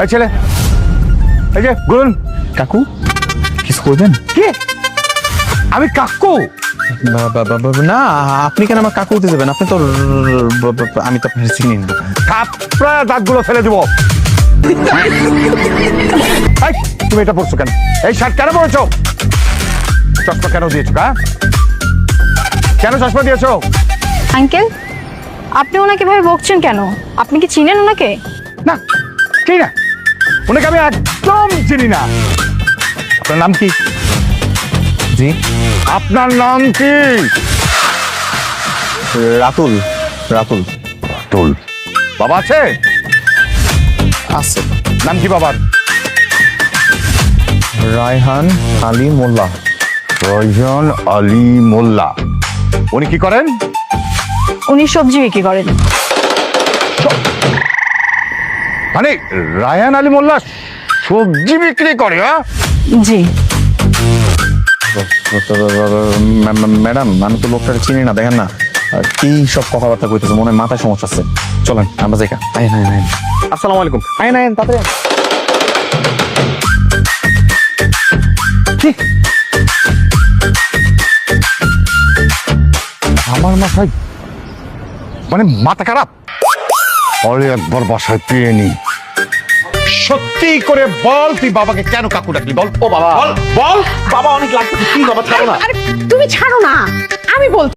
এই ছেলে, এই যে গুরুন। কাকু কিছু করবেন? কি? আমি কাকু? না, আপনি কেন আমার কাকু হতে যাবেন? আপনি তো আমি তো আপনার চিনি না। থাপড়া দাঁতগুলো ফেলে দেবো। এই, তুমি এটা পড়ছো কেন? এই শার্ট কেন পড়েছো? চশমা কেন দিয়েছো? কেন চশমা দিয়েছো? আঙ্কেল, আপনি ওনাকে ভাবে বকছেন কেন? আপনি কি চিনেন ওনাকে? না, চিনি না, ওনাকে আমি একদম চিনি না। আপনার নাম কি? জি, আপনার নাম কি? রাতুল। রাতুল তুল। বাবা আছে? আছে। নাম কি বাবার? রায়হান আলী মোল্লা। রয়জন আলী মোল্লা। উনি কি করেন? উনি সবজি বিক্রি করেন। মানে রায়হান আলী মোল্লা সবজি বিক্রি করে? জি। ম্যাডাম, আমি তো লোকটা চিনি না, দেখেন না কি সব কথাবার্তা কইতেছে, মনে হয় মাথায় সমস্যা আছে। চলেন আমরা যাই। আইন আইন আইন। আসসালামু আলাইকুম। আইন আইন তাড়াতাড়ি। আমার মাথায় মানে মাথা খারাপ। পরে একবার বাসায় পেয়ে নি। সত্যি করে বল, তুই বাবাকে কেন কাকু ডাকলি? বল। ও বাবা, বল বল। বাবা অনেক লাগবে, কি বাবা ছাড়ো না। আরে তুমি ছাড়ো না, আমি বল।